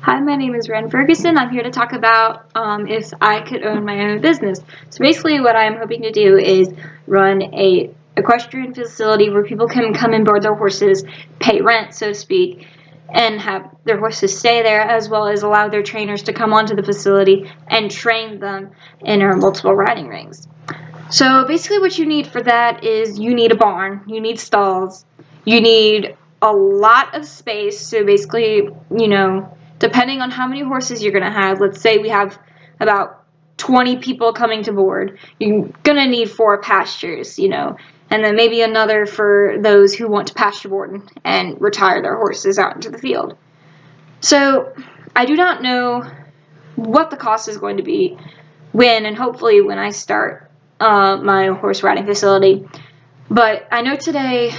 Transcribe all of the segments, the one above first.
Hi, my name is Ren Ferguson. I'm here to talk about if I could own my own business. So basically what I'm hoping to do is run a equestrian facility where people can come and board their horses, pay rent, so to speak, and have their horses stay there, as well as allow their trainers to come onto the facility and train them in our multiple riding rings. So basically what you need for that is you need a barn, you need stalls, you need a lot of space. So basically, depending on how many horses you're going to have, let's say we have about 20 people coming to board, you're going to need 4 pastures, and then maybe another for those who want to pasture board and retire their horses out into the field. So I do not know what the cost is going to be and hopefully when I start my horse riding facility. But I know today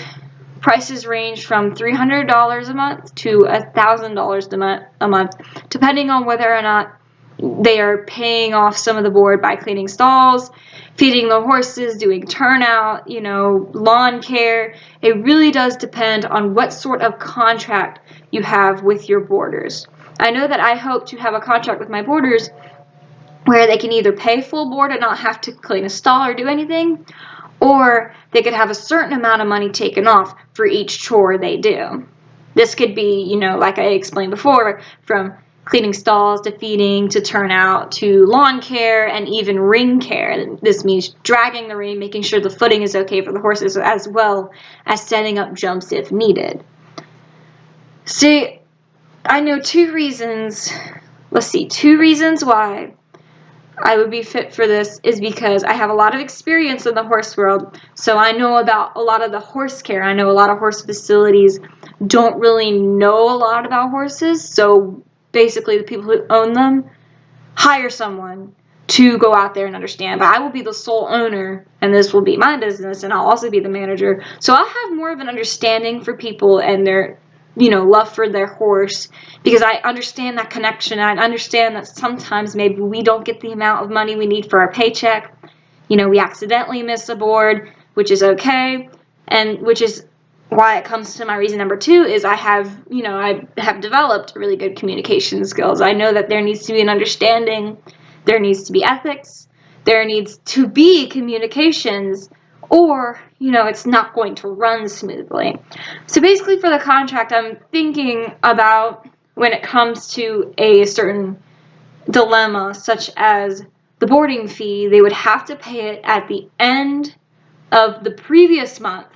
prices range from $300 a month to $1,000 a month, depending on whether or not they are paying off some of the board by cleaning stalls, feeding the horses, doing turnout, lawn care. It really does depend on what sort of contract you have with your boarders. I know that I hope to have a contract with my boarders where they can either pay full board and not have to clean a stall or do anything, or they could have a certain amount of money taken off for each chore they do. This could be, like I explained before, from cleaning stalls to feeding to turnout to lawn care and even ring care. This means dragging the ring, making sure the footing is okay for the horses, as well as setting up jumps if needed. See, I know two reasons why I would be fit for this is because I have a lot of experience in the horse world, so I know about a lot of the horse care. I know a lot of horse facilities don't really know a lot about horses, so basically the people who own them hire someone to go out there and understand. But I will be the sole owner, and this will be my business, and I'll also be the manager, so I'll have more of an understanding for people and their love for their horse, because I understand that connection. I understand that sometimes maybe we don't get the amount of money we need for our paycheck. We accidentally miss a board, which is okay, and which is why it comes to my reason number 2 is I have developed really good communication skills. I know that there needs to be an understanding, there needs to be ethics, there needs to be communications, or it's not going to run smoothly. So basically for the contract, I'm thinking about when it comes to a certain dilemma, such as the boarding fee, they would have to pay it at the end of the previous month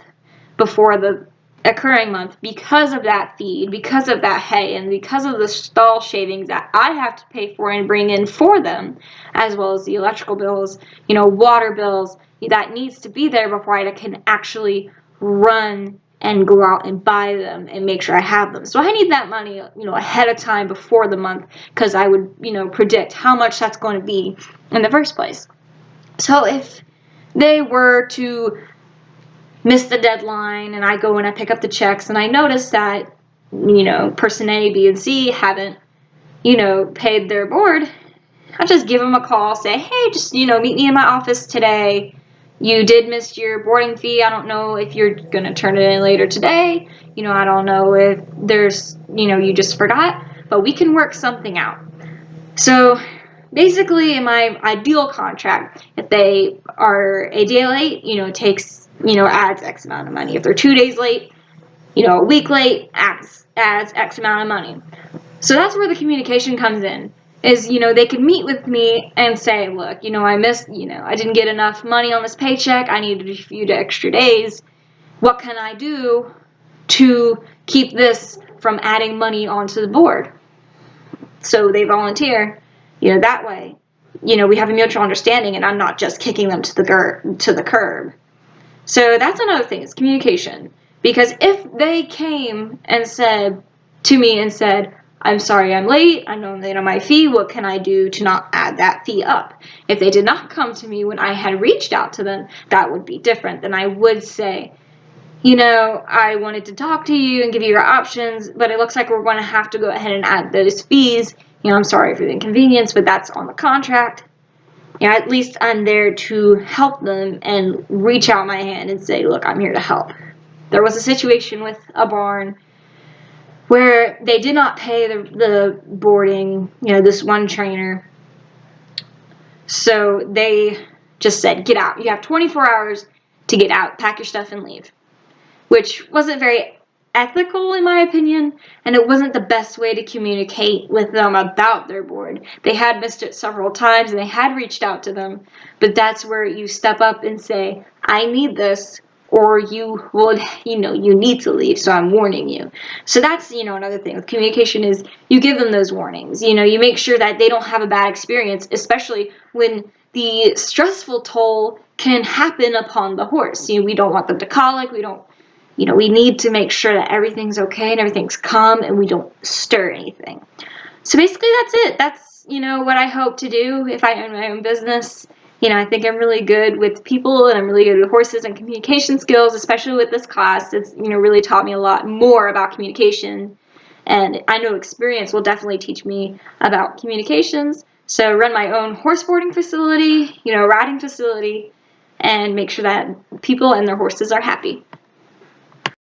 before the occurring month, because of that feed, because of that hay, and because of the stall shavings that I have to pay for and bring in for them, as well as the electrical bills, water bills, that needs to be there before I can actually run and go out and buy them and make sure I have them. So I need that money, ahead of time before the month, because I would, predict how much that's going to be in the first place. So if they were to miss the deadline and I go and I pick up the checks and I notice that, person A, B, and C haven't, paid their board, I'll just give them a call, say, hey, just, meet me in my office today. You did miss your boarding fee. I don't know if you're going to turn it in later today. I don't know if there's, you just forgot, but we can work something out. So basically in my ideal contract, if they are a day late, it takes, adds X amount of money. If they're 2 days late, a week late, adds X amount of money. So that's where the communication comes in. Is, they could meet with me and say, look, I missed, I didn't get enough money on this paycheck. I needed a few extra days. What can I do to keep this from adding money onto the board? So they volunteer, that way, we have a mutual understanding and I'm not just kicking them to the curb. So that's another thing, is communication. Because if they came and said to me and said, I'm sorry I'm late, I know I'm late on my fee, what can I do to not add that fee up? If they did not come to me when I had reached out to them, that would be different. Then I would say, I wanted to talk to you and give you your options, but it looks like we're going to have to go ahead and add those fees. I'm sorry for the inconvenience, but that's on the contract. At least I'm there to help them and reach out my hand and say, look, I'm here to help. There was a situation with a barn where they did not pay the boarding, this one trainer. So they just said, get out. You have 24 hours to get out, pack your stuff and leave, which wasn't very ethical in my opinion, and it wasn't the best way to communicate with them about their board. They had missed it several times and they had reached out to them, but that's where you step up and say, I need this, or you need to leave, so I'm warning you. So that's, another thing with communication is you give them those warnings. You make sure that they don't have a bad experience, especially when the stressful toll can happen upon the horse. We don't want them to colic. We need to make sure that everything's okay and everything's calm and we don't stir anything. So basically that's it. That's, what I hope to do if I own my own business. I think I'm really good with people and I'm really good with horses and communication skills, especially with this class. It's, really taught me a lot more about communication. And I know experience will definitely teach me about communications. So run my own horse boarding facility, riding facility, and make sure that people and their horses are happy.